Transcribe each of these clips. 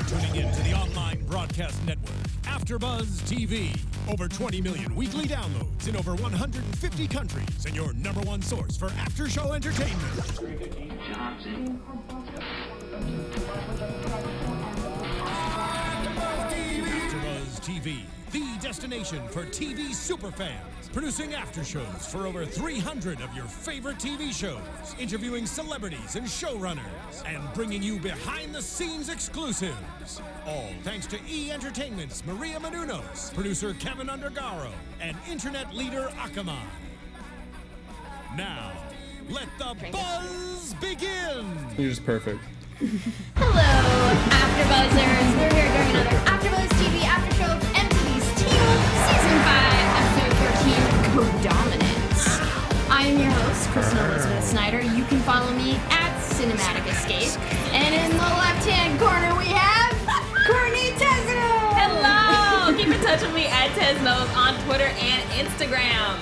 tuning in to the online broadcast network, AfterBuzz TV. Over 20 million weekly downloads in over 150 countries, and your number one source for after-show entertainment. AfterBuzz TV, the destination for TV superfans. Producing aftershows for over 300 of your favorite TV shows, interviewing celebrities and showrunners, and bringing you behind-the-scenes exclusives. All thanks to E! Entertainment's Maria Menounos, producer Kevin Undergaro, and internet leader Akamai. Now, let the buzz begin! You're just perfect. Hello, AfterBuzzers. We're here during another AfterBuzz TV after show of MTV's Teen Wolf Season 5, Episode 13, Codominance. I am your host, Kristen Elizabeth Snyder. You can follow me at Cinematic Escape. And in the left-hand corner, we have Courtney Tesno. Hello! Keep in touch with me at Tesnos on Twitter and Instagram.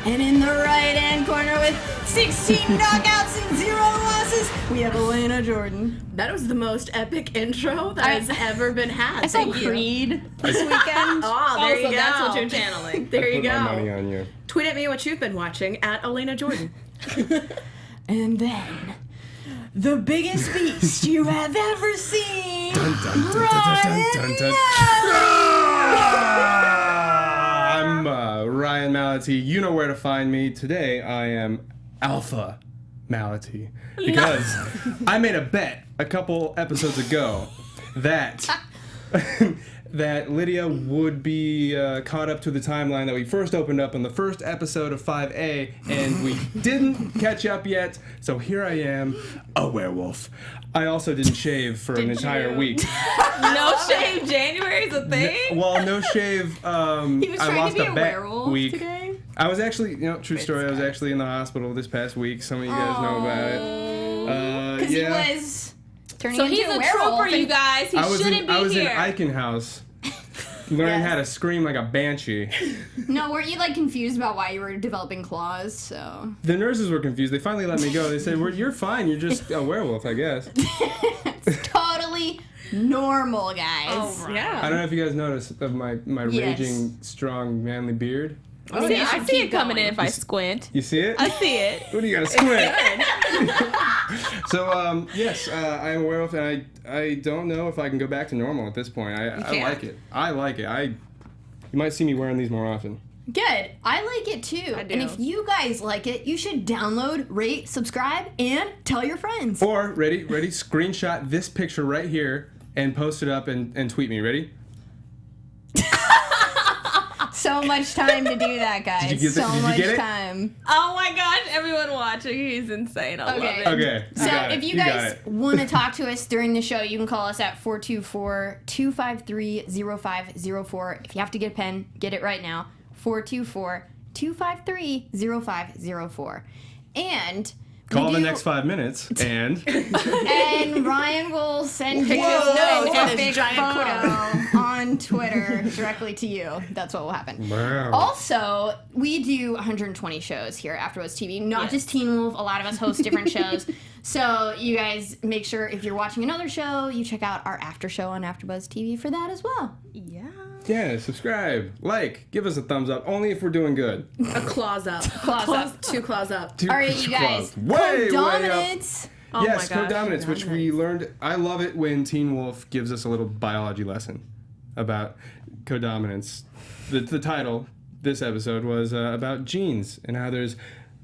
And in the right-hand corner with 16 knockouts and 0 losses, we have Elena Jordan. That was the most epic intro that has ever been had. I saw Creed this weekend. Oh, there you go. That's what you're channeling. There you I put go. my money on you. Tweet at me what you've been watching at Elena Jordan. And then, the biggest beast you have ever seen, Dun, dun, dun, dun, dun, dun, dun. I'm Ryan Malati. You know where to find me. Today I am Alpha Malati because I made a bet a couple episodes ago that that Lydia would be caught up to the timeline that we first opened up on the first episode of 5A, and we didn't catch up yet. So here I am, a werewolf. I also didn't shave for an entire week. No shave January is a thing? Well, no shave. He was I trying lost to be a a bet werewolf week. today. I was actually, true story. I was actually in the hospital this past week. Some of you guys know about it. Because Yeah. he was turning So into he's a a werewolf. trooper, you guys. He I was shouldn't in be here. Eichenhaus, learning how to scream like a banshee. No, weren't you confused about why you were developing claws? So The nurses were confused. They finally let me go. They said, "You're fine. You're just a werewolf, I guess." it's totally normal, guys. Oh, right. Yeah. I don't know if you guys noticed of my Yes. raging, strong, manly beard. I you see should it keep coming going. in if I squint. You see it? I see it. What do you got to squint? So, yes, I am a werewolf, and I don't know if I can go back to normal at this point. I like it. I like it. You might see me wearing these more often. Good. I like it too. I do. And if you guys like it, you should download, rate, subscribe, and tell your friends. Or, ready, screenshot this picture right here and post it up and tweet me. Ready? So much time to do that, guys. Did you get so that? Did you much get it? time. Oh my gosh, everyone watching. He's insane. I love Okay. it. Okay. So got it. if you got guys it. want to talk to us during the show, you can call us at 424-253-0504. If you have to get a pen, get it right now. 424-253-0504. And Call we the do- next 5 minutes and and Ryan will send you his nose a on his big giant photo on Twitter directly to you. That's what will happen. Wow. Also, we do 120 shows here at AfterBuzz TV, not Yes. just Teen Wolf. A lot of us host different shows. So you guys make sure if you're watching another show, you check out our after show on AfterBuzz TV for that as well. Yeah. Yeah, subscribe, give us a thumbs up. Only if we're doing good. A claws up. Claws up. 2 claws up. All right, you guys. Way up. Codominance. Oh Yes, my gosh. codominance, which we learned. I love it when Teen Wolf gives us a little biology lesson about codominance. The title this episode was about genes and how there's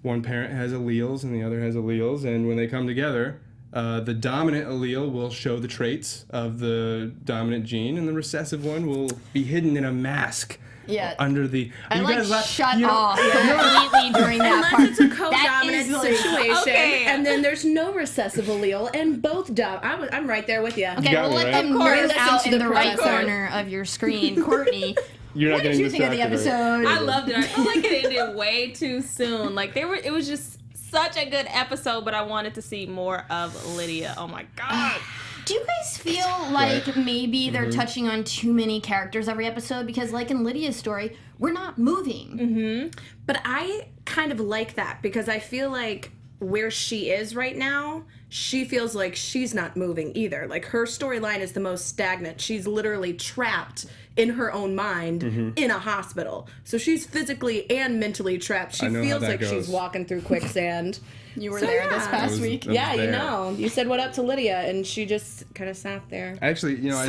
one parent has alleles and the other has alleles, and when they come together, the dominant allele will show the traits of the dominant gene, and the recessive one will be hidden in a mask. Yeah. Under the. I you guys laugh- shut you know- off completely during that part. Unless it's a That co-dominant is like- situation, Okay. and then there's no recessive allele, and both I'm right there with you. Okay, got we'll me, let right? them Of course. nerd Listen out to in the the right process. corner of your screen. Courtney, You're not what did getting you think of the distracted, right? episode? I loved it. I feel like it ended way too soon. It was just such a good episode, but I wanted to see more of Lydia. Oh my god. Do you guys feel like maybe they're touching on too many characters every episode? Because like in Lydia's story, we're not moving. But I kind of like that because I feel like where she is right now, she feels like she's not moving either. Like, her storyline is the most stagnant. She's literally trapped in her own mind in a hospital. So she's physically and mentally trapped. She feels like she's walking through quicksand. You were there this past week. Yeah, you know. You said what up to Lydia, and she just kind of sat there. Actually, you know, I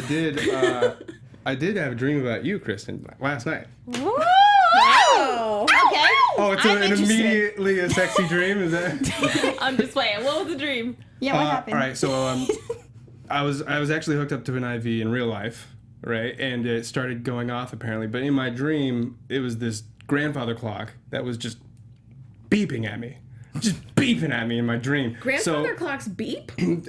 did have a dream about you, Kristen, last night. Oh, Okay. Oh, it's I'm an interested. immediately a sexy dream, is that? I'm just playing. What was the dream? Yeah, what happened? All right, so I was actually hooked up to an IV in real life, right? And it started going off apparently, but in my dream, it was this grandfather clock that was just beeping at me. Just beeping at me in my dream. grandfather clocks beep? In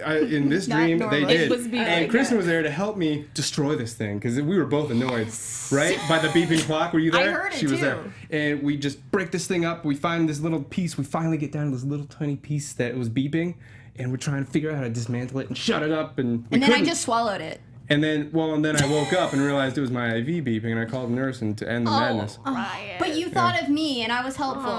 this Not dream, normally. they did. It was beeping. And Kristen was there to help me destroy this thing because we were both annoyed, right? By the beeping clock. Were you there? heard it She was too. there. And we just break this thing up. We find this little piece. We finally get down to this little tiny piece that was beeping. And we're trying to figure out how to dismantle it and shut it up. And And then I just swallowed it. And then I woke up and realized it was my IV beeping, and I called the nurse and to end the madness. But you thought of me, and I was helpful.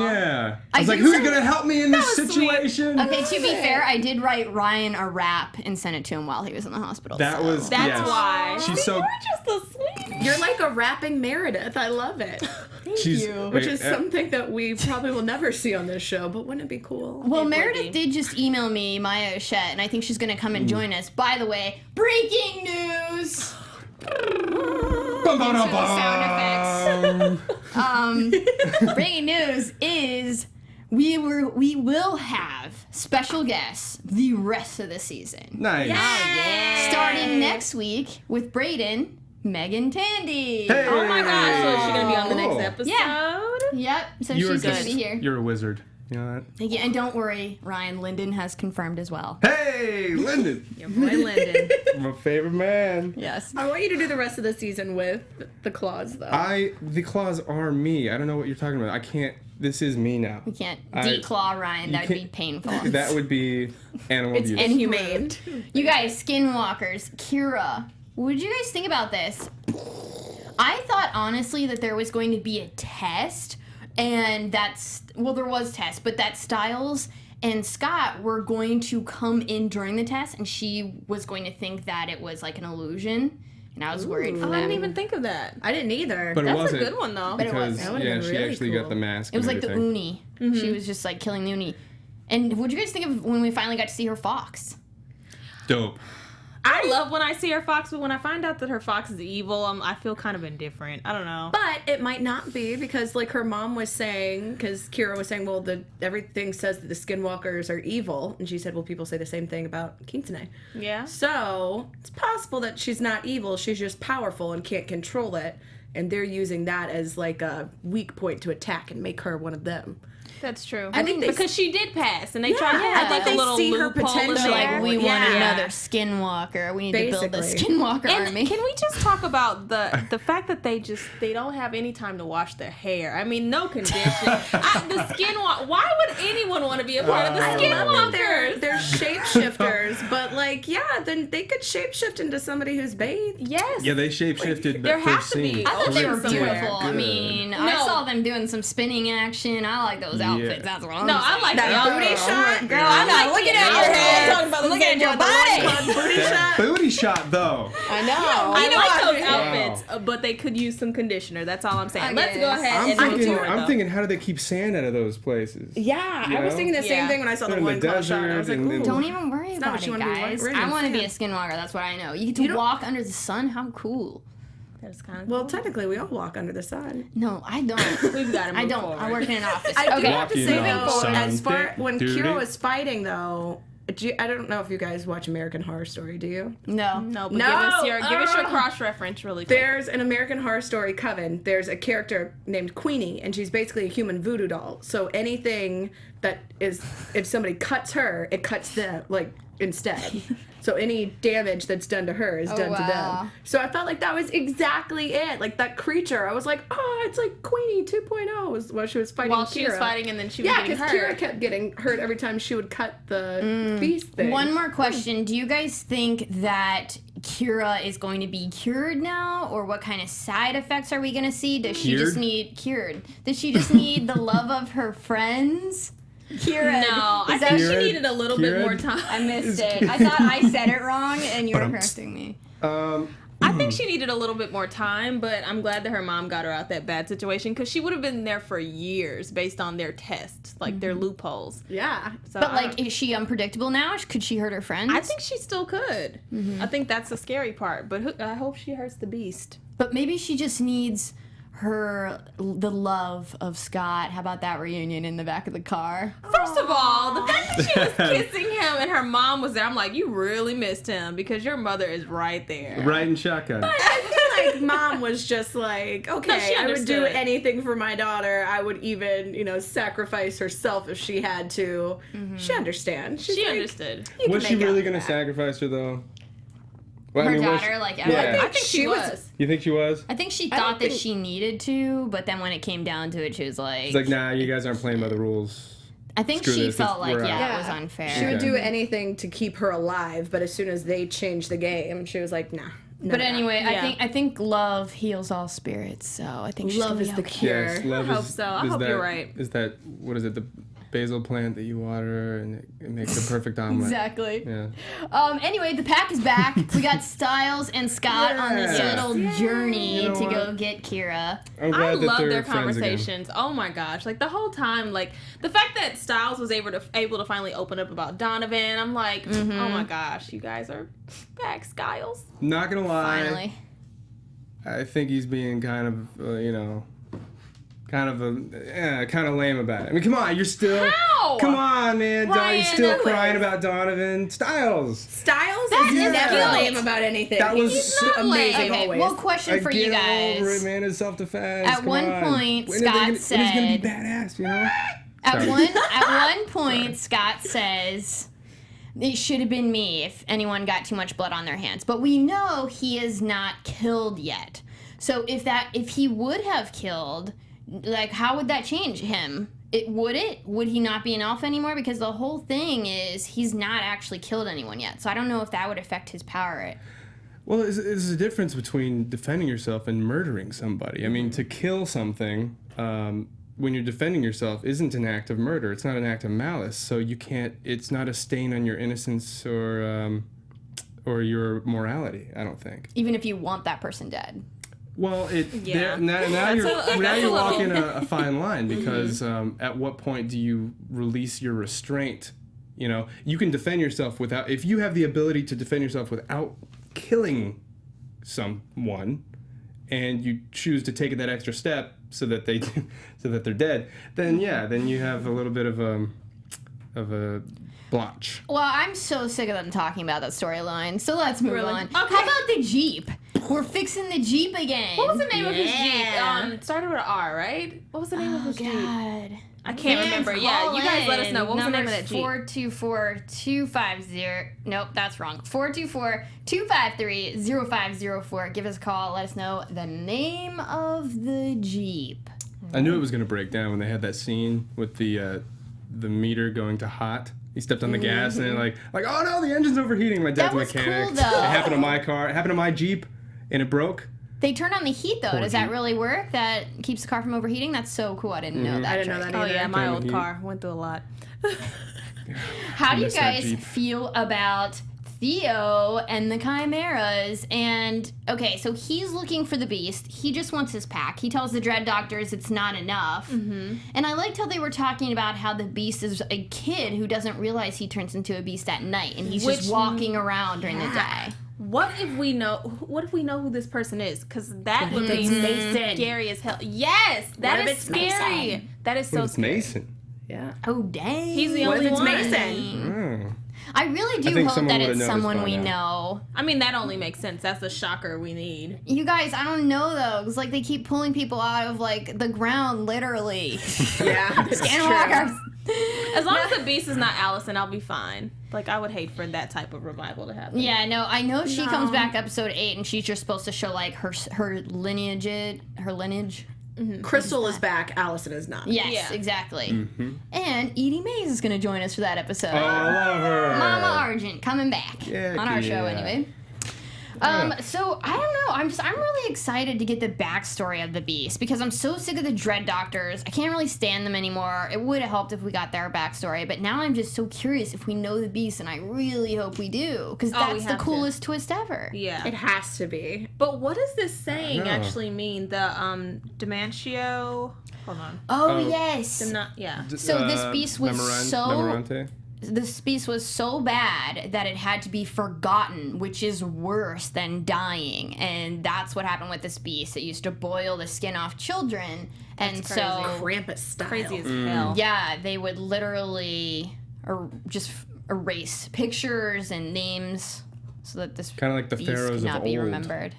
Yeah. I was like, did who's say- gonna help me in this situation? Okay, to be fair, I did write Ryan a rap and send it to him while he was in the hospital. That so. was That's yes. why. She's so. Just a sweet. You're like a rapping Meredith. I love it. She's you. Which is something that we probably will never see on this show, but wouldn't it be cool? Well, would Meredith be. did just email me, Maya Ochette, and I think she's going to come and join us. By the way, breaking news! Bum, bum, bum, Sound bum. Breaking news is we will have special guests the rest of the season. Nice. Starting next week with Brayden, Megan Tandy. Hey. Oh my gosh, so is she gonna be on the Cool. next episode? Yeah. Yep, so You she's are going to be here. You're a wizard. You know that? Yeah, and don't worry, Ryan, Lyndon has confirmed as well. Hey, Lyndon. Your boy Lyndon. My favorite man. Yes. I want you to do the rest of the season with the claws, though. The claws are me. I don't know what you're talking about. I can't. This is me now. You can't I- declaw Ryan. That would be can't- painful. That would be animal abuse. Inhumane. You guys, skinwalkers, Kira, what did you guys think about this? I thought honestly that there was going to be a test, and there was tests, but that Styles and Scott were going to come in during the test, and she was going to think that it was like an illusion, and I was worried for I them. didn't even think of that. I didn't either. But it That's a wasn't. good one though. But it Because, wasn't. That would've yeah, been she really actually cool. got the mask. It was and like the everything. Uni. She was just like killing the Uni. And what did you guys think of when we finally got to see her fox? Dope. I love when I see her fox, but when I find out that her fox is evil, I feel kind of indifferent. I don't know. But it might not be because, like, her mom was saying, because Kira was saying, well, everything says that the skinwalkers are evil. And she said, well, people say the same thing about Kintane. Yeah. So it's possible that she's not evil. She's just powerful and can't control it. And they're using that as, like, a weak point to attack and make her one of them. That's true. I think they- because she did pass, and they tried to I have think like a they little see her loophole potential. They're there. like, we want Yeah. another skinwalker. We need to build a Basically. skinwalker And army. can we just talk about the fact that they don't have any time to wash their hair? I mean, no condition. The skinwalker. Why would anyone want to be a part of the skinwalkers? They're shapeshifters, but, like, yeah, then they could shapeshift into somebody who's bathed. Yes. Yeah, they shapeshifted there the has first to be. scene. I thought they were somewhere. beautiful. I mean, I No. saw them doing some spinning action. I like those outfits. That's what I'm No, saying. I like That the booty outfit. shot? Girl, I'm not looking at your head. talking about the Look at same your one. body. Booty That shot? booty shot, though. I know. I like those Wow. outfits, but they could use some conditioner. That's all I'm saying. I Let's go guess. ahead I'm and thinking. do it. I'm though. thinking, how do they keep sand out of those places? Yeah, You I was know? thinking the same Yeah. thing when I saw the They're in the loincloth shot. I was like, desert and ooh. then- Don't even worry not about what you it, wanna be guys. wearing I in want to be a sand. skinwalker. That's what I know. You get to walk under the sun. How cool. That's kind of Well, technically, we all walk under the sun. No, I don't. We've got to move I don't. forward. I work in an office. I do Okay. have to Walking say, on the though, sun. as far when Duty. Kira was fighting, though, I don't know if you guys watch American Horror Story, do you? No. No, but No. give us your cross reference really quick. There's an American Horror Story Coven. There's a character named Queenie, and she's basically a human voodoo doll. So anything that is, if somebody cuts her, it cuts them, like, instead. So any damage that's done to her is done to wow. them. So I felt like that was exactly it. Like, that creature, I was like, oh, it's like Queenie 2.0 was while she was fighting While Kira. she was fighting, and then she was Yeah, getting because hurt. Kira kept getting hurt every time she would cut the beast thing. One more question. Do you guys think that Kira is going to be cured now? Or what kind of side effects are we going to see? Does she just Cured? need cured? Does she just need the love of her friends? Kira. No, I Is think that- she Kira- needed a little bit Kira- more time. I missed it. I thought I said it wrong, and you were correcting me. I think she needed a little bit more time, but I'm glad that her mom got her out that bad situation because she would have been there for years based on their tests, like their loopholes. Yeah. So But like, is she unpredictable now? Could she hurt her friends? I think she still could. I think that's the scary part, but I hope she hurts the beast. But maybe she just needs the love of Scott. How about that reunion in the back of the car? First of all, the fact that she was kissing him and her mom was there, I'm like, you really missed him because your mother is right there. Right in shotgun. I feel like mom was just like, okay, she I would do understood. anything for my daughter. I would even, sacrifice herself if she had to. She understands. She's She like, understood. "You can Was she make really out going to with that." sacrifice her, though? Well, Her was daughter, she- like, yeah. I think she was. You think she was? I think she don't thought that think- she needed to, but then when it came down to it, she was like, It's like, nah, you guys aren't playing by the rules. I think screw she this, felt like, we're out. yeah, it was unfair. She would Okay. do anything to keep her alive, but as soon as they changed the game, she was like, nah. But anyway, Yeah. I think love heals all spirits, so I think she's love gonna is be the okay. cure. Yes, love I hope is- so. I is hope that- you're right. Is that, what is it, the basil plant that you water and it makes the perfect omelet? Exactly. Yeah. Anyway, the pack is back. We got Styles and Scott on this Yes. little journey You know to go what? get Kira. I'm I glad that love they're their friends again. conversations. Oh my gosh. Like the whole time, like the fact that Styles was able to finally open up about Donovan, I'm like, oh my gosh, you guys are back, Styles. Not gonna lie, Finally. I think he's being kind of, kind of lame about it. I mean, come on, you're still. How? Come on, man. Ryan, You're still that crying was- about Donovan. Styles. Styles That is is never guilt. lame about anything. That was He's so not amazing Okay, always. well, question for you Get over it, guys. man. It's self-defense. At Come one on. point, When are they Scott gonna- when he's gonna said- be badass, you know? At Sorry. one point, Scott says, it should have been me if anyone got too much blood on their hands. But we know he is not killed yet. So if he would have killed, like, how would that change him? Would he not be an elf anymore? Because the whole thing is he's not actually killed anyone yet. So I don't know if that would affect his power. Well, there's a difference between defending yourself and murdering somebody. I mean, to kill something when you're defending yourself isn't an act of murder. It's not an act of malice. So you can't. It's not a stain on your innocence or your morality. I don't think. Even if you want that person dead. Well, Yeah. now That's you're a little- walking a fine line because at what point do you release your restraint? You can defend yourself without. If you have the ability to defend yourself without killing someone, and you choose to take that extra step so that they're dead, then you have a little bit of a blotch. Well, I'm so sick of them talking about that storyline. So let's move Really? on. Okay. How about the Jeep? We're fixing the Jeep again. What was the name of his Yeah. Jeep? It started with an R, right? What was the name of his Jeep? God. I can't remember. Yeah, you guys let us know. What was the name of that Jeep? 424-250. Nope, that's wrong. 424-253-0504. Give us a call. Let us know the name of the Jeep. I knew it was going to break down when they had that scene with the meter going to hot. He stepped on the gas and then like, oh no, the engine's overheating. My dad's That a was mechanic. cool, though. It happened to my car. It happened to my Jeep, and it broke. They turned on the heat, though. Poor Does that Jeep. really work? That keeps the car from overheating? That's so cool. I didn't know that. I didn't know trick. that Oh either. yeah, my Turn old the heat. car went through a lot. How do you miss that guys Jeep. feel about Theo and the Chimeras? And okay, so he's looking for the beast. He just wants his pack. He tells the Dread Doctors it's not enough. Mm-hmm. And I liked how they were talking about how the beast is a kid who doesn't realize he turns into a beast at night, and he's just Which- walking around during the day. What if we know who this person is? Because that would be Mason? scary as hell. Yes, that What if is it's scary. Mason? That is What so if it's scary. Mason? Yeah. Oh dang! He's the What only if it's one. Mason? Oh. I really do I think hope someone that would've it's noticed someone by we now. know. I mean, that only makes sense. That's the shocker we need. You guys, I don't know though, because like they keep pulling people out of like the ground, literally. Yeah. It's true. Skinwalkers. As long as the beast is not Allison, I'll be fine. Like, I would hate for that type of revival to happen. Yeah, no, I know she No. comes back episode 8 and she's just supposed to show like her lineage. Crystal is back. Allison is not. Yes, Yeah. exactly. Mm-hmm. And Edie Mays is going to join us for that episode. Oh, I love her. Mama Argent coming back Heck on our show yeah. anyway. So I don't know. I'm really excited to get the backstory of the Beast because I'm so sick of the Dread Doctors. I can't really stand them anymore. It would have helped if we got their backstory, but now I'm just so curious if we know the Beast, and I really hope we do because that's the coolest twist ever. Yeah. It has to be. But what does this saying know. actually mean? The Demantio. Hold on. Oh yes. Yeah. So this beast was Memorante? This beast was so bad that it had to be forgotten, which is worse than dying. And that's what happened with this beast. It used to boil the skin off children. And crazy. so Krampus style. Crazy as hell. yeah, they would literally just erase pictures and names so that this Kind of like the beast pharaohs of cannot be old. remembered.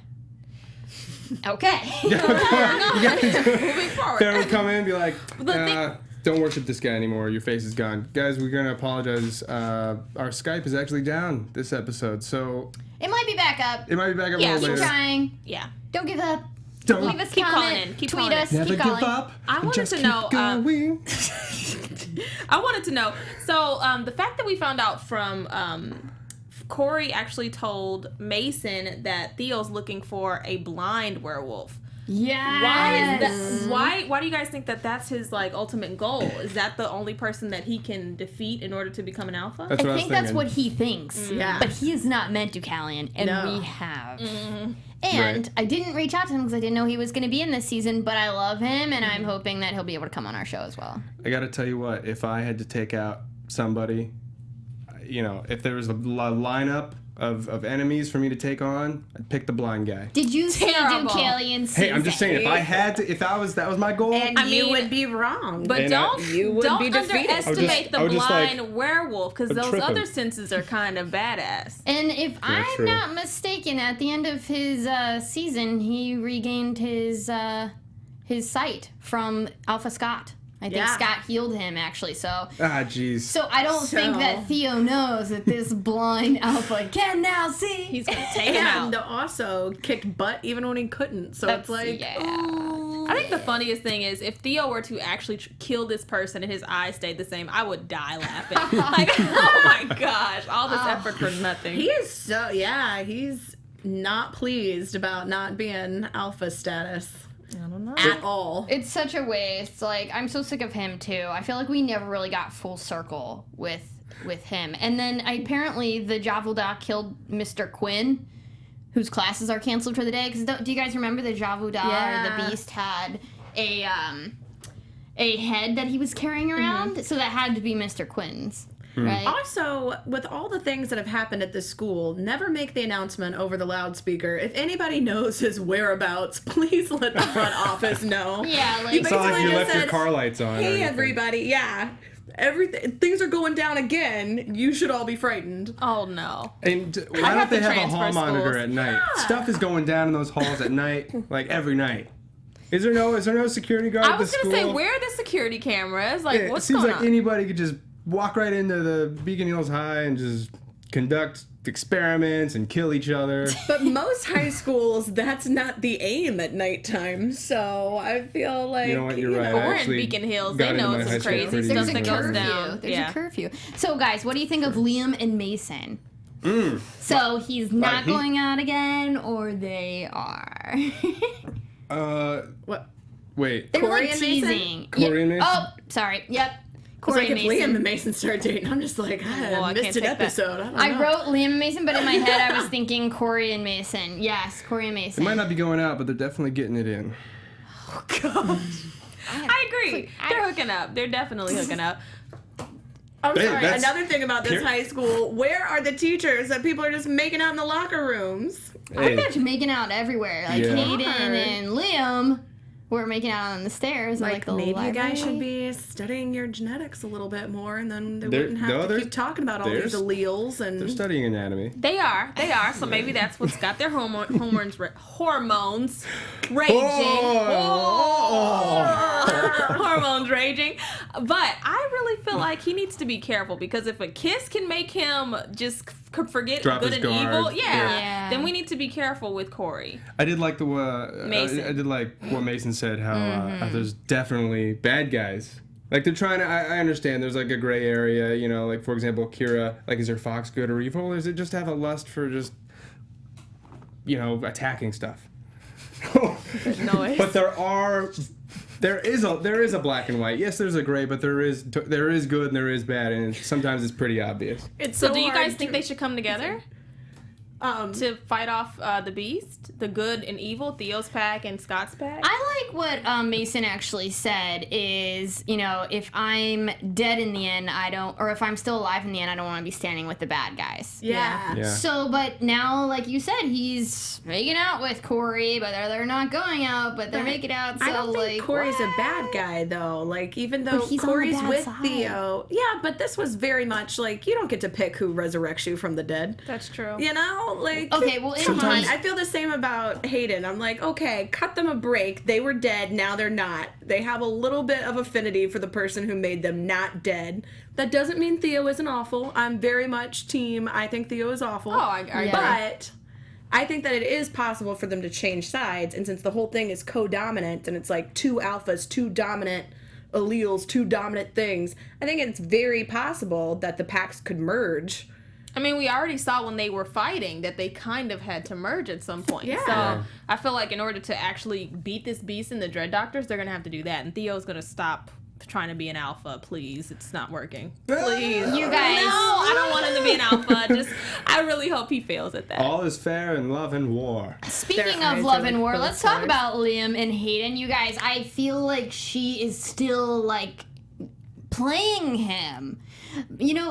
Okay. Moving forward. Pharaoh would come in and be like, thing- don't worship this guy anymore. Your face is gone. Guys, we're going to apologize. Our Skype is actually down this episode, so It might be back up. it might be back up a Yeah, little Keep later. trying. Yeah. Don't give up. Don't Leave us Keep a calling comment. in. Keep Tweet calling in. us. never keep give calling. up. I wanted Just to keep know, going. I wanted to know. So, the fact that we found out from Corey actually told Mason that Theo's looking for a blind werewolf. Yeah. Why is that? Why do you guys think that that's his like ultimate goal? Is that the only person that he can defeat in order to become an alpha? That's what I was think that's thinking. what he thinks. Yeah. But he is not meant to, Callian, and No. we have. Mm-hmm. And Right. I didn't reach out to him because I didn't know he was going to be in this season, but I love him, and I'm hoping that he'll be able to come on our show as well. I got to tell you what, if I had to take out somebody, you know, if there was a lineup of enemies for me to take on, I'd pick the blind guy. Did you see Terrible. Callian's Hey, I'm just saying, if I had to, if that was my goal, And I you mean, would be wrong. But And you would don't be defeated. underestimate I would the just, like, blind werewolf because I'd those trip him. other senses are kind of badass. And if I'm true. not mistaken, at the end of his season, he regained his sight from Alpha Scott. I think Yeah. Scott healed him, actually, so... ah, jeez. So I don't think that Theo knows that this blind alpha can now see. He's gonna take him and out. also kicked butt even when he couldn't. So it's like, yeah. ooh. I think the funniest thing is if Theo were to actually kill this person and his eyes stayed the same, I would die laughing. Like, oh my gosh, all this effort for nothing. He is so, he's not pleased about not being alpha status I don't know. at all. It's such a waste. Like, I'm so sick of him too. I feel like we never really got full circle with him. And then apparently the Javuda killed Mr. Quinn, whose classes are canceled for the day. Because do you guys remember the Javuda or the Beast had a head that he was carrying around? So that had to be Mr. Quinn's. Right? Also, with all the things that have happened at this school, never make the announcement over the loudspeaker. If anybody knows his whereabouts, please let the front office know. Yeah, like... You It's not like basically you just left your said, car lights on. or Hey, anything. everybody, things are going down again. You should all be frightened. Oh no. And why have don't they to have a transfer hall monitor schools. at night? Stuff is going down in those halls at night, like every night. Is there no security guard I at the was school? gonna say, where are the security cameras? Like, It what's seems going like on? anybody could just walk right into the Beacon Hills High and just conduct experiments and kill each other. But most high schools, that's not the aim at nighttime. So I feel like You know what? You're right. Or I in actually Beacon Hills, got they know into my it's high some school crazy pretty stuff There's a that recently. goes curfew. down. There's Yeah. a curfew. So, guys, what do you think of Liam and Mason? So he's not he- going out again, or they are? what? Wait. They were Corey like and Mason? teasing. Corey and Mason? Oh, sorry. Yep. It's Corey like and if Mason. Liam and Mason start dating, I'm just like, Well, I I can't missed an take that. episode. I don't I know. wrote Liam and Mason, but in my head I was thinking Corey and Mason. Yes, Corey and Mason. It might not be going out, but they're definitely getting it in. I agree. They're hooking up. They're definitely hooking up. I'm Hey, sorry. that's- Another thing about this Here- high school, where are the teachers that people are just making out in the locker rooms? I bet you're making out everywhere. Like Yeah. Hayden and Liam were making out on the stairs. and, Like, the maybe you guys should library. be studying your genetics a little bit more, and then they They're- wouldn't have no, to they're- keep talking about all these they're- alleles and. They're studying anatomy. They are. So maybe that's what's got their hormones raging. Hormones raging. But I really feel like he needs to be careful because if a kiss can make him just forget Drop good his and evil, guard. Yeah. then we need to be careful with Corey. I did like Mason. I did like what Mason said. How there's definitely bad guys. Like they're trying to. I understand. There's like a gray area. You know, like for example, Kira. Like, is her fox good or evil? Or is it just have a lust for just attacking stuff. Noise. But there is a black and white. Yes, there's a gray, but there is good and there is bad, and sometimes it's pretty obvious. So do you guys think they should come together? To fight off the beast, the good and evil, Theo's pack and Scott's pack? I like what Mason actually said is, if I'm dead in the end, or if I'm still alive in the end, I don't want to be standing with the bad guys. Yeah. So, but now, like you said, he's making out with Corey, but they're not going out, but they're making out, so, I don't think Corey's a bad guy, though. Like, even though he's Corey's on the bad with side. Theo. Yeah, but this was very much like, you don't get to pick who resurrects you from the dead. That's true. Like, Okay, well, come on. Sometimes- I feel the same about Hayden. I'm like, okay, cut them a break. They were dead, now they're not. They have a little bit of affinity for the person who made them not dead. That doesn't mean Theo isn't awful. I'm very much team, I think Theo is awful. Oh, I agree. But I think that it is possible for them to change sides, and since the whole thing is codominant, and it's like two alphas, two dominant alleles, two dominant things, I think it's very possible that the packs could merge. I mean, we already saw when they were fighting that they kind of had to merge at some point. Yeah. So I feel like in order to actually beat this beast in the Dread Doctors, they're going to have to do that. And Theo's going to stop trying to be an alpha. Please. It's not working. Please. You guys. No, I don't want him to be an alpha. I really hope he fails at that. All is fair in love and war. Speaking Their of eyes love are and like war, both let's talk colors. about Liam and Hayden. You guys, I feel like she is still, like, playing him.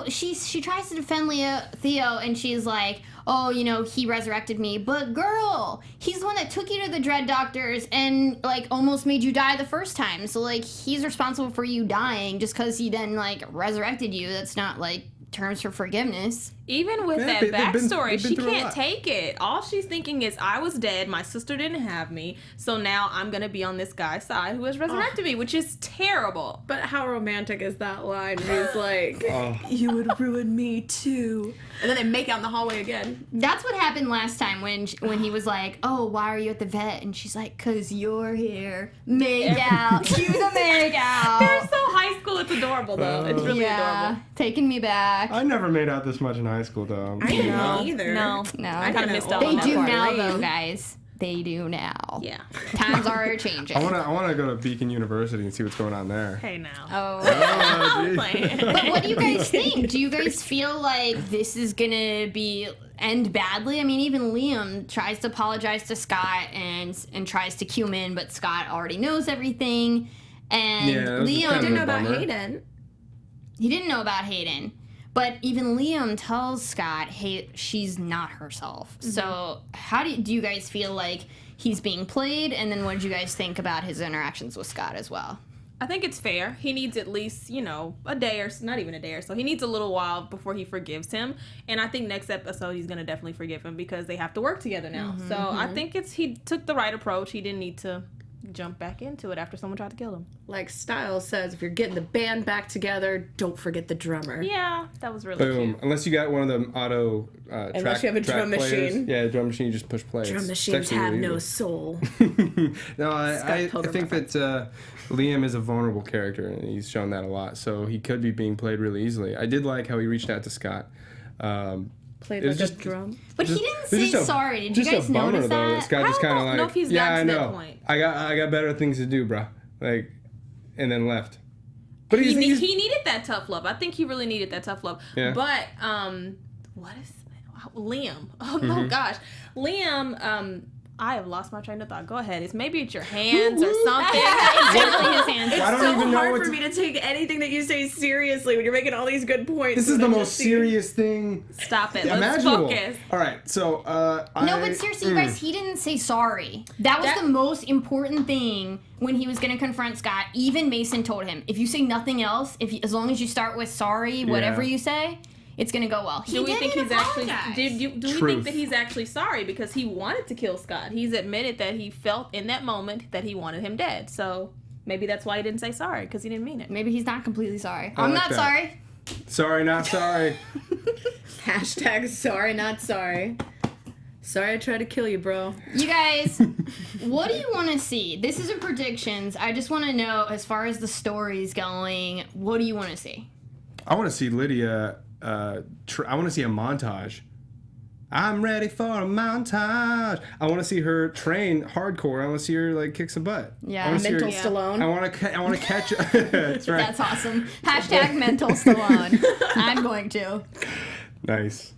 She tries to defend Theo, and she's like, oh, he resurrected me. But girl, he's the one that took you to the Dread Doctors and, like, almost made you die the first time. So, like, he's responsible for you dying just because he then, like, resurrected you. That's not, like, terms for forgiveness. Even with Yeah, that they've been backstory, she through a can't lot. take it. All she's thinking is, I was dead, my sister didn't have me, so now I'm going to be on this guy's side who has resurrected me, which is terrible. But how romantic is that line? He's like, Oh. you would ruin me too. And then they make out in the hallway again. That's what happened last time when he was like, oh, why are you at the vet? And she's like, 'cause you're here. Make out. Cue the make out. They're so high school, it's adorable though. It's really adorable. Taking me back. I never made out this much in high school, though. I didn't No. either. No. No. I kind of missed out They on that do part. now, though, guys. They do now. Yeah. Times are changing. I wanna go to Beacon University and see what's going on there. Hey now. Oh. Oh, geez. Playing. But what do you guys think? Do you guys feel like this is gonna end badly? I mean, even Liam tries to apologize to Scott and tries to cue him in, but Scott already knows everything. And Yeah, that was Liam kind of Didn't know about bummer. Hayden. He didn't know about Hayden. But even Liam tells Scott, hey, she's not herself. So how do you guys feel like he's being played? And then what did you guys think about his interactions with Scott as well? I think it's fair. He needs at least, a day or not even a day or so. He needs a little while before he forgives him. And I think next episode he's going to definitely forgive him because they have to work together now. So I think he took the right approach. He didn't need to jump back into it after someone tried to kill him. Like Styles says, if you're getting the band back together, don't forget the drummer. Yeah, that was really Boom. cute. Unless you got one of them auto Unless you have a drum players. machine. Yeah, drum machine, you just push play. Drum It's machines actually have really no easy. soul. No, I Pilgrim think that Liam is a vulnerable character, and he's shown that a lot. So he could be being played really easily. I did like how he reached out to Scott. Played It was like just- a drum. But Just- he didn't it's say just a- sorry. Did you just a guys bummer, notice though. that? Scott I just don't kind of know like, if he's yeah, gotten I to that know. point. I got better things to do, bro. Like, and then left. But He he's needed that tough love. I think he really needed that tough love. Yeah. But what is Liam? Oh no, gosh, Liam. I have lost my train of thought. Go ahead. Maybe it's your hands or something. It's definitely his hands. I don't so even know hard what for me to take anything that you say seriously when you're making all these good points. This is and the then most just see- serious thing Stop it. Let's imaginable. focus. All right, so No, but seriously, you guys, he didn't say sorry. That was That- the most important thing when he was going to confront Scott. Even Mason told him, if you say nothing else, as long as you start with sorry, whatever you say, it's going to go well. Do we think he's actually? Do we Truth. think that he's actually sorry because he wanted to kill Scott? He's admitted that he felt in that moment that he wanted him dead. So maybe that's why he didn't say sorry because he didn't mean it. Maybe he's not completely sorry. I I'm like not that. sorry. Sorry, not sorry. Hashtag sorry, not sorry. Sorry I tried to kill you, bro. You guys, what do you want to see? This is a predictions. I just want to know, as far as the story's going, what do you want to see? I want to see Lydia. I want to see a montage I'm ready for a montage. I want to see her train hardcore. I want to see her like kick some butt. Yeah. I wanna see her- Mental Stallone. I want to catch. That's right. That's awesome. Hashtag mental Stallone. I'm going to. Nice.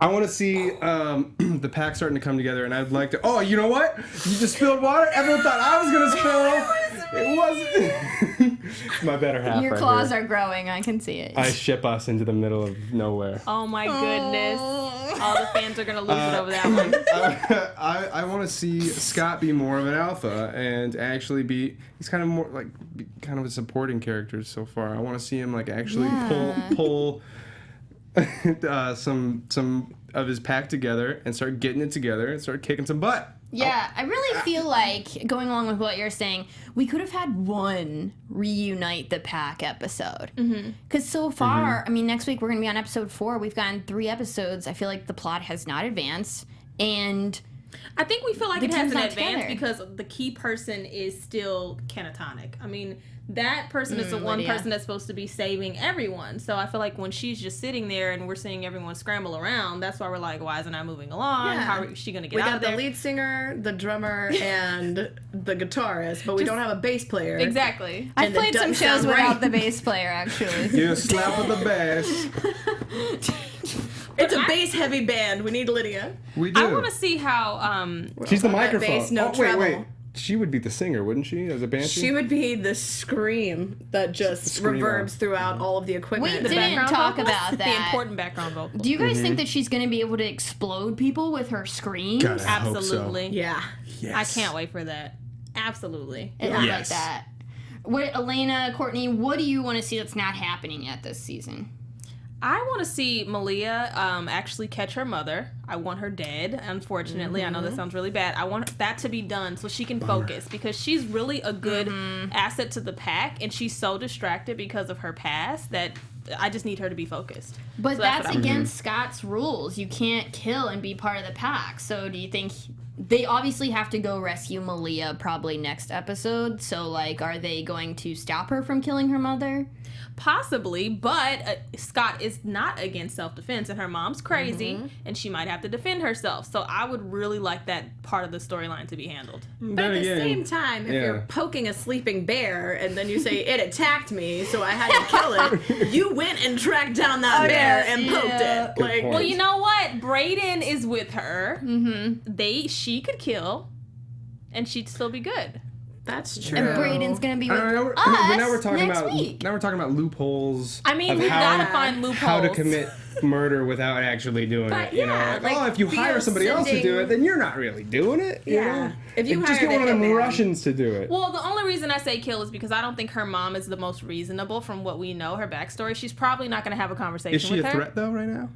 I want to see the pack starting to come together, and I'd like to. Oh, you know what? You just spilled water. Everyone thought I was gonna spill. It wasn't. It's my better half. Your right claws here. are growing. I can see it. I ship us into the middle of nowhere. Oh my goodness. All the fans are going to lose it over that one. I want to see Scott be more of an alpha and actually be. He's kind of more like kind of a supporting character so far. I want to see him like actually pull some of his pack together and start getting it together and start kicking some butt. Yeah, I really feel like, going along with what you're saying, we could have had one reunite the pack episode. Because so far, I mean, next week we're going to be on episode 4. We've gotten 3 episodes. I feel like the plot has not advanced. And I think we feel like The it team's hasn't not advanced together. because the key person is still catatonic. I mean, that person is the one Lydia. person that's supposed to be saving everyone. So I feel like when she's just sitting there and we're seeing everyone scramble around, that's why we're like, why isn't I moving along? Yeah. How is she going to get We out got of there? the lead singer, the drummer, and the guitarist, but we don't have a bass player. Exactly. I've And it played some doesn't shows sound without right. the bass player, actually. You slap with the bass. It's a bass-heavy band. We need Lydia. We do. I want to see how She's the on that microphone. bass, no oh, wait, treble. wait. She would be the singer, wouldn't she? As a banshee? She would be the scream that just Screamo. reverbs throughout all of the equipment. We The didn't background talk vocals. about the that. important background vocal. Do you guys think that she's going to be able to explode people with her screams? God, I hope so. Absolutely. Yeah. Yes. I can't wait for that. Absolutely. It looks like Yes. that. What, Elena, Courtney, what do you want to see that's not happening yet this season? I want to see Malia actually catch her mother. I want her dead, unfortunately. I know that sounds really bad. I want that to be done so she can focus because she's really a good asset to the pack, and she's so distracted because of her past that I just need her to be focused. But So that's what I- against Scott's rules. You can't kill and be part of the pack. So do you think they obviously have to go rescue Malia probably next episode? So, like, are they going to stop her from killing her mother? Possibly, but Scott is not against self-defense, and her mom's crazy, and she might have to defend herself. So I would really like that part of the storyline to be handled. But at the same time, if you're poking a sleeping bear and then you say, it attacked me, so I had to kill it, you went and tracked down that bear and poked it. Good Like, point. Well, you know what? Braden is with her. She could kill, and she'd still be good. that's true. And Braden's going to be with But us now we're talking next about week. loopholes. I mean, of we've how- got to find loopholes. how to commit murder without actually doing But it. You know, yeah, like, oh, if you hire somebody else to do sending- it, then you're not really doing it. You Yeah. know? If you Like, just hired get a one of them hitman. Russians to do it. Well, the only reason I say kill is because I don't think her mom is the most reasonable from what we know, her backstory. She's probably not going to have a conversation Is she with a her. threat though right now,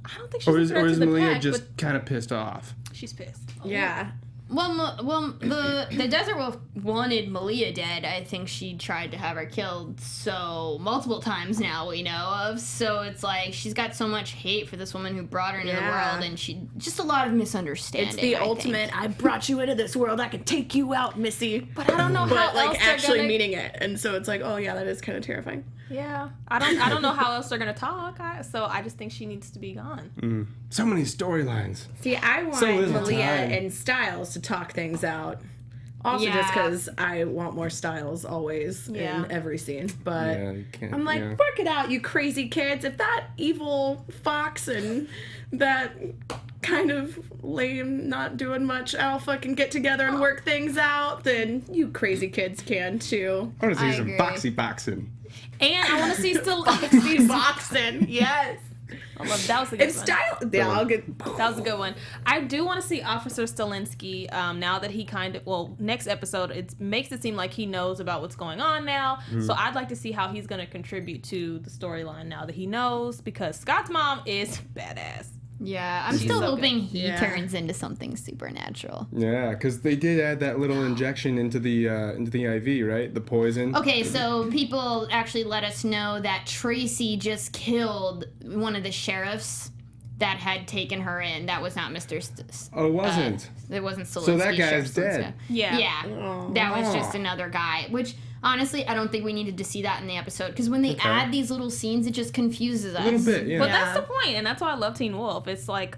I don't think she's a threat or to is the Malia pack, just kind of pissed off? but she's pissed. Yeah. Well, the Desert Wolf wanted Malia dead. I think she tried to have her killed so multiple times now we know of. So it's like she's got so much hate for this woman who brought her into the Yeah. world, and she just a lot of misunderstanding. It's the I ultimate, think. I brought you into this world, I can take you out, Missy. But I don't know how But, like, else they're actually gonna... meaning it. And so it's like, oh, yeah, that is kind of terrifying. Yeah, I don't know how else they're gonna talk. So I just think she needs to be gone. So many storylines. See, I want So little Malia time. and Styles to talk things out. Also, just Yeah. because I want more Styles always Yeah. in every scene. But Yeah, you can't. I'm like, yeah. work it out, you crazy kids. If that evil fox and that kind of lame, not doing much alpha can get together and work things out, then you crazy kids can too. I want to I see some agree. boxing. And I want to see still. See boxing, yes. I love that was a good If one. Style, yeah, I'll get. That was a good one. I do want to see Officer Stilinski now that he next episode, it makes it seem like he knows about what's going on now. So I'd like to see how he's going to contribute to the storyline now that he knows, because Scott's mom is badass. Yeah, I'm She's still so hoping good. he Yeah. turns into something supernatural. Yeah, because they did add that little injection into the IV, right? The poison. Okay, so people actually let us know that Tracy just killed one of the sheriffs that had taken her in. That was not Mr. Oh, it wasn't. It wasn't Stilinski. So that guy's Sheriff dead. Stilinski. Yeah. Yeah, that was just another guy, which Honestly, I don't think we needed to see that in the episode because when they add these little scenes, it just confuses us. A little bit, yeah. But that's the point, and that's why I love Teen Wolf. It's like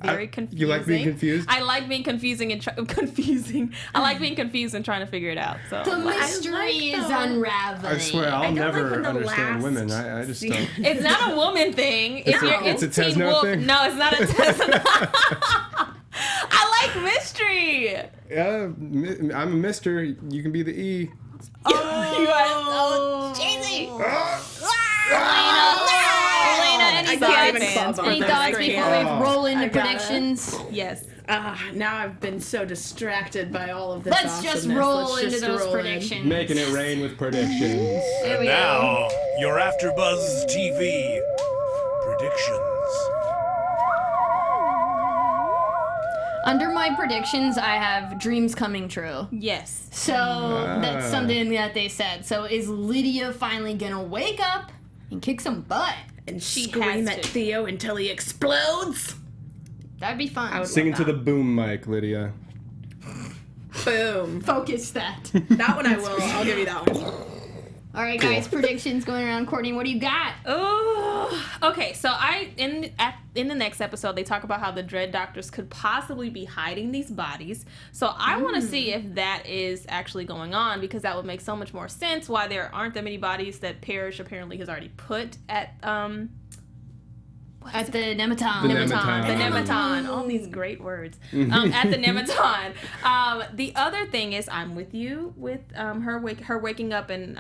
very confusing. You like being confused? I like being confusing and confusing. I like being confused and trying to figure it out. So The mystery is unraveling. I swear, I'll don't never like when the understand last women. I just don't. it's not a woman thing. It's a Teen Tesno Wolf. thing? No, it's not a Tesno. I like mystery. Yeah, I'm a Mister. You can be the E. You are so cheesy. Elena, any can't even thoughts? club Any on thoughts that. before we roll into predictions? Yes. Now I've been so distracted by all of this. Let's just roll into those predictions. Making it rain with predictions. Here we go. Now, your AfterBuzz TV predictions. Under my predictions, I have dreams coming true. Yes. So that's something that they said. So is Lydia finally gonna wake up and kick some butt? And She scream has at to. Theo until he explodes. That'd be fun. Singing to the boom mic, Lydia. Boom. Focus that. That one I will. I'll give you that one. All right, guys. Predictions going around. Courtney, what do you got? Oh, okay. So in the next episode, they talk about how the Dread Doctors could possibly be hiding these bodies. So I want to see if that is actually going on because that would make so much more sense. Why there aren't that many bodies that Parrish apparently has already put at At the Nematon. The The Nematon. All these great words. At the Nematon. The other thing is, I'm with you with her waking up and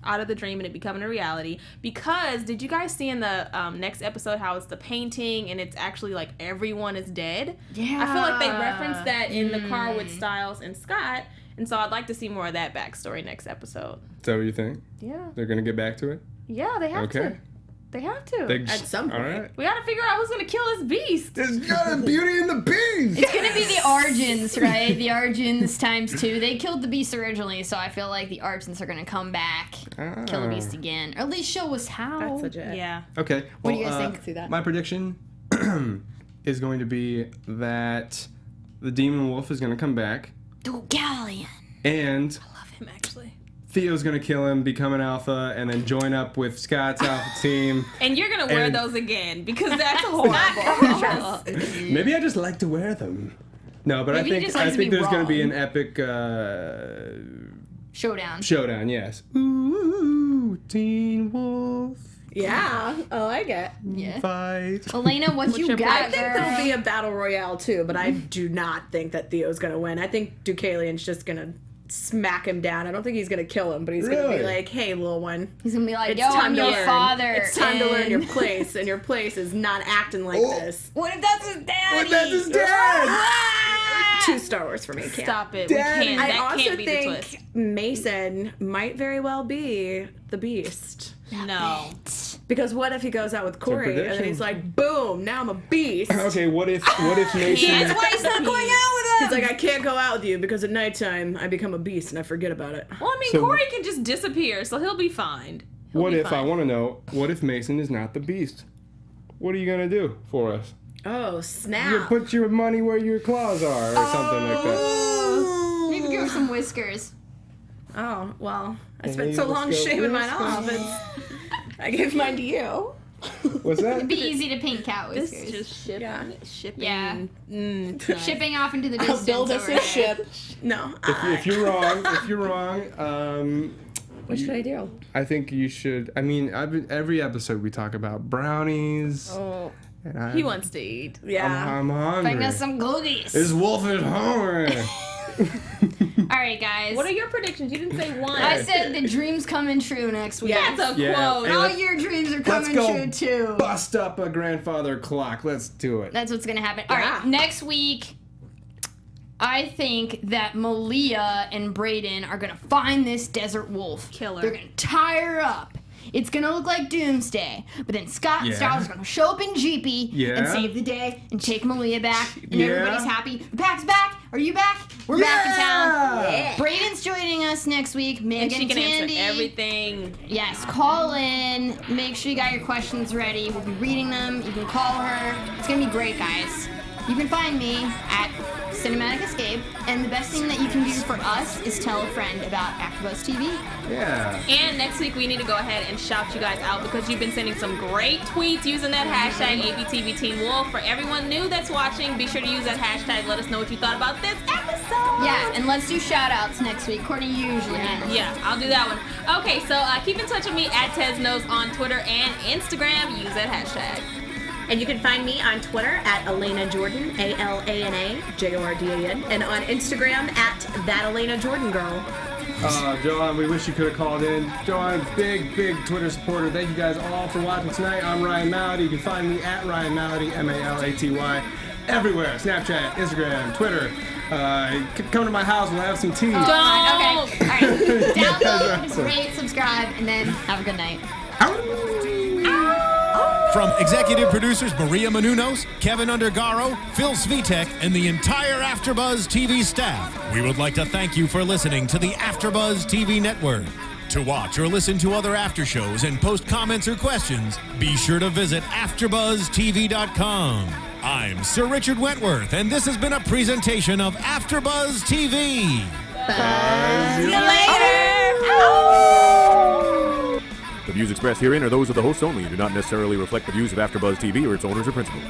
out of the dream and it becoming a reality. Because did you guys see in the next episode how it's the painting and it's actually like everyone is dead? Yeah. I feel like they referenced that in the car with Styles and Scott. And so I'd like to see more of that backstory next episode. Is that what you think? Yeah. They're gonna get back to it? Yeah, they have to. Okay. They have to. At some point. All right. We gotta figure out who's gonna kill this beast. There's got a Beauty and the Beast. It's gonna be the Argents, right? The Argents times 2. They killed the Beast originally, so I feel like the Argents are gonna come back, kill the Beast again, or at least show us how. That's legit. Yeah. Okay. What do you guys think? See that? My prediction is going to be that the Demon Wolf is going to come back, Galleon. and Love him actually. Theo's going to kill him, become an alpha, and then join up with Scott's alpha team. And you're gonna wear And- those again because that's horrible. Maybe I just like to wear them. No, but Maybe he just likes to be there's going to be wrong. an epic Showdown. showdown. Yes. Ooh, Teen Wolf Yeah, I like it. Yeah. fight. Elena, what you your got, I think girl? there'll be a battle royale too, but I do not think that Theo's gonna win. I think Deucalion's just gonna smack him down. I don't think he's gonna kill him, but he's gonna be Really? like, "Hey, little one, He's gonna be like, it's yo, time I'm to your learn. father. It's time to learn your and- place, and your place is not acting like this." What if that's his daddy? That's his dad. Too Star Wars for me. Can't. Stop it. Daddy. We can't. I That also can't be the think twist. Mason might very well be the Beast. No. Because what if he goes out with Corey and then prediction. he's like, "Boom! Now I'm a beast." Okay, what if Mason? That's why he's not going out with him. He's like, "I can't go out with you because at nighttime I become a beast and I forget about it." Well, I mean, So- Corey can just disappear, so he'll be fine. What if I want to know? What if Mason is not the Beast? What are you gonna do for us? Oh You snap! put your money where your claws are, or something like that. Maybe give her some whiskers. Oh well, I Hey, spent so long let's go. shaving mine Let's off. I gave mine to you. What's that? It'd be easy to paint cat This whiskers. just shipping. Yeah. Shipping. Yeah. No. Shipping off into the I'll distance. build us over a there. ship. No. If you're wrong, What should I do? I think you should. I mean, every episode we talk about brownies. Oh. And He wants to eat. Yeah. I'm hungry. Bring us some cookies. Is Wolf at hungry? All right, guys. What are your predictions? You didn't say one. I said the dream's coming true next week. Yeah. That's a Yeah. quote. Hey, All let's- your dreams are Let's coming go true too. bust up a grandfather clock. Let's do it. That's what's gonna happen. All right, Yeah. next week, I think that Malia and Brayden are gonna find this desert wolf. Killer. They're gonna tie her up. It's gonna look like Doomsday, but then Scott and Yeah. Styles are gonna show up in Jeepy and Yeah. save the day and take Malia back, and Yeah. everybody's happy. The pack's back. Are you back? We're back in town. Yeah. Brayden's joining us next week. Megan, And she can Tandy. answer everything. Yes, call in. Make sure you got your questions ready. We'll be reading them. You can call her. It's gonna be great, guys. You can find me at Cinematic Escape, and the best thing that you can do for us is tell a friend about AfterBuzz TV. Yeah. And next week we need to go ahead and shout you guys out because you've been sending some great tweets using that hashtag ABTVTeenWolf. For everyone new that's watching, be sure to use that hashtag. Let us know what you thought about this episode. Yeah, and let's do shout-outs next week. Courtney usually handles. Yeah, I'll do that one. Okay, so keep in touch with me at TezKnows on Twitter and Instagram. Use that hashtag. And you can find me on Twitter at Elena Jordan, ALANA JORDAN, and on Instagram at That Elena Jordan Girl. Joanne, we wish you could have called in. Joanne, big Twitter supporter. Thank you guys all for watching tonight. I'm Ryan Malaty. You can find me at Ryan Malaty, MALATY, everywhere. Snapchat, Instagram, Twitter. Come to my house. We'll have some tea. Okay. All right. Download, awesome. rate, subscribe, and then have a good night. From executive producers Maria Menounos, Kevin Undergaro, Phil Svitek, and the entire AfterBuzz TV staff, we would like to thank you for listening to the AfterBuzz TV network. To watch or listen to other after shows and post comments or questions, be sure to visit AfterBuzzTV.com. I'm Sir Richard Wentworth, and this has been a presentation of AfterBuzz TV. See you later. The views expressed herein are those of the hosts only and do not necessarily reflect the views of AfterBuzz TV or its owners or principals.